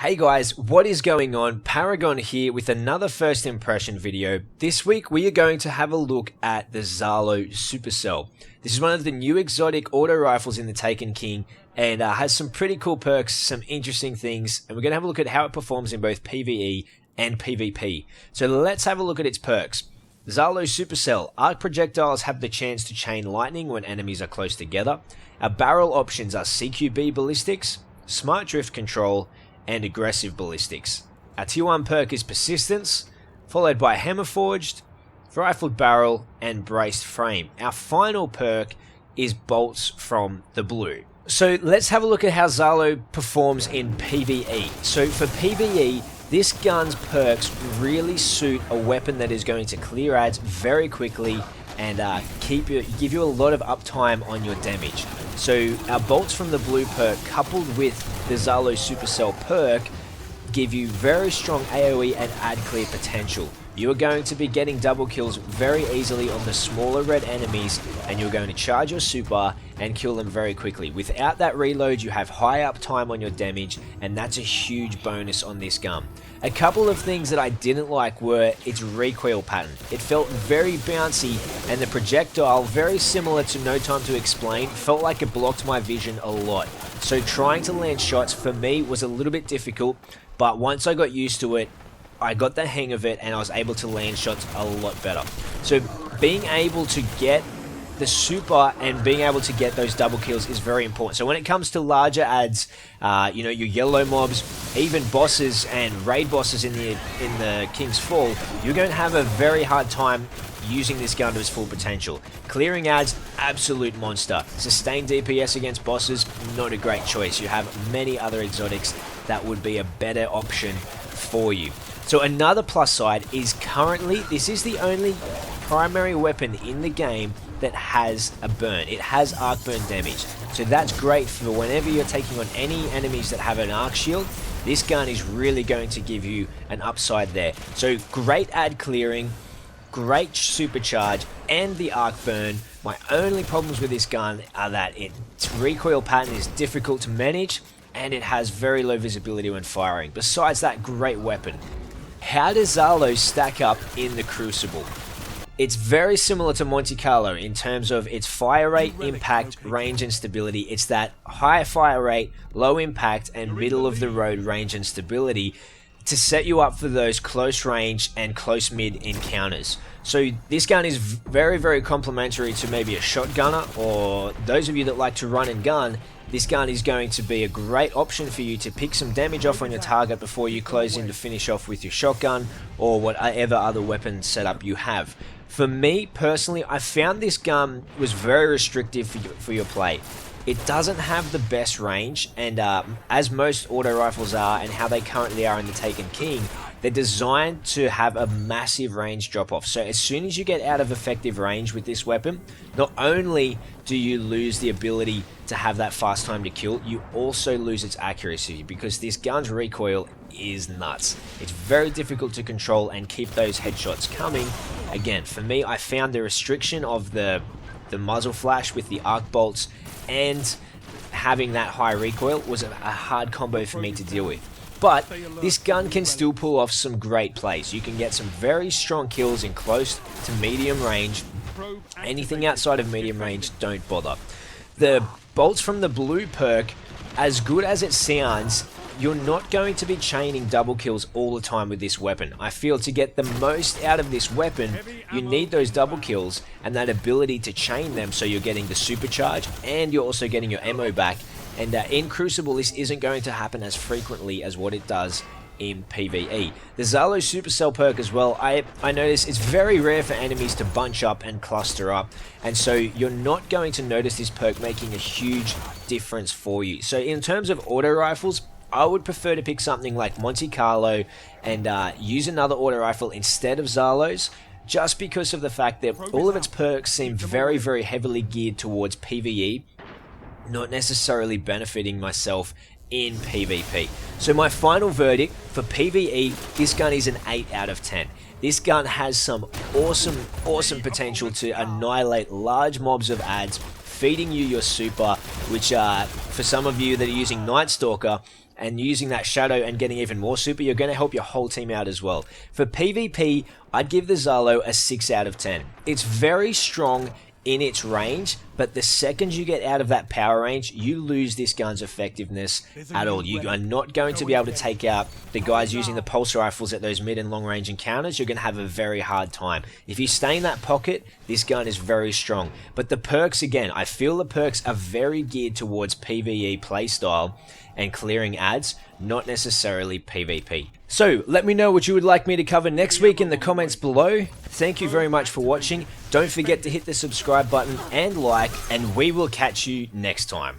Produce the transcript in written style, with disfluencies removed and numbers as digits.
Hey guys, what is going on? Paragon here with another first impression video. This week we are going to have a look at the Xalo Supercell. This is one of the new exotic auto rifles in the Taken King and has some pretty cool perks, some interesting things, and we're going to have a look at how it performs in both PvE and PvP. So let's have a look at its perks. Xalo Supercell. Arc projectiles have the chance to chain lightning when enemies are close together. Our barrel options are CQB ballistics, smart drift control, and aggressive ballistics. Our tier 1 perk is persistence, followed by hammer forged, rifled barrel, and braced frame. Our final perk is bolts from the blue. So let's have a look at how Xalo performs in PvE. So for PvE, this gun's perks really suit a weapon that is going to clear ads very quickly and give you a lot of uptime on your damage. So our bolts from the blue perk coupled with the Xalo Supercell perk give you very strong AoE and ad clear potential. You are going to be getting double kills very easily on the smaller red enemies, and you're going to charge your super and kill them very quickly. Without that reload, you have high uptime on your damage, and that's a huge bonus on this gun. A couple of things that I didn't like were its recoil pattern. It felt very bouncy, and the projectile, very similar to No Time to Explain, felt like it blocked my vision a lot. So trying to land shots for me was a little bit difficult, but once I got used to it, I got the hang of it and I was able to land shots a lot better. So being able to get the super and being able to get those double kills is very important. So when it comes to larger ads, your yellow mobs, even bosses and raid bosses in the King's Fall, you're going to have a very hard time using this gun to its full potential. Clearing ads, absolute monster. Sustained DPS against bosses, not a great choice. You have many other exotics that would be a better option for you. So another plus side is currently, this is the only primary weapon in the game that has a burn. It has arc burn damage. So that's great for whenever you're taking on any enemies that have an arc shield. This gun is really going to give you an upside there. So great ad clearing, great supercharge, and the arc burn. My only problems with this gun are that its recoil pattern is difficult to manage and it has very low visibility when firing. Besides that, great weapon. How does Xalo stack up in the Crucible? It's very similar to Monte Carlo in terms of its fire rate, impact, range, and stability. It's that high fire rate, low impact, and middle of the road range and stability to set you up for those close range and close mid encounters. So this gun is very, very complementary to maybe a shotgunner, or those of you that like to run and gun. This gun is going to be a great option for you to pick some damage off on your target before you close in to finish off with your shotgun or whatever other weapon setup you have. For me personally, I found this gun was very restrictive for your play. It doesn't have the best range, and as most auto rifles are and how they currently are in the Taken King, they're designed to have a massive range drop off. So as soon as you get out of effective range with this weapon, not only do you lose the ability to have that fast time to kill, you also lose its accuracy because this gun's recoil is nuts. It's very difficult to control and keep those headshots coming. Again, for me, I found the restriction of the muzzle flash with the arc bolts and having that high recoil was a hard combo for me to deal with. But this gun can still pull off some great plays. You can get some very strong kills in close to medium range. Anything outside of medium range, don't bother. The bolts from the blue perk, as good as it sounds, you're not going to be chaining double kills all the time with this weapon. I feel to get the most out of this weapon, you need those double kills and that ability to chain them so you're getting the supercharge and you're also getting your ammo back. And in Crucible, this isn't going to happen as frequently as what it does in PvE. The Xalo Supercell perk as well, I notice it's very rare for enemies to bunch up and cluster up, and so you're not going to notice this perk making a huge difference for you. So in terms of auto rifles, I would prefer to pick something like Monte Carlo and use another auto rifle instead of Xalo's, just because of the fact that all of its perks seem very, very heavily geared towards PvE, not necessarily benefiting myself in PvP. So my final verdict for PvE, this gun is an 8 out of 10. This gun has some awesome potential to annihilate large mobs of ads, feeding you your super, which for some of you that are using Night Stalker, and using that shadow and getting even more super, you're going to help your whole team out as well. For PvP, I'd give the Xalo a 6 out of 10. It's very strong in its range, but the second you get out of that power range, you lose this gun's effectiveness at all. You are not going to be able to take out the guys using the pulse rifles at those mid and long range encounters. You're going to have a very hard time. If you stay in that pocket, this gun is very strong. But the perks, again, I feel the perks are very geared towards PvE playstyle and clearing ads, not necessarily PvP. So, let me know what you would like me to cover next week in the comments below. Thank you very much for watching. Don't forget to hit the subscribe button and like, and we will catch you next time.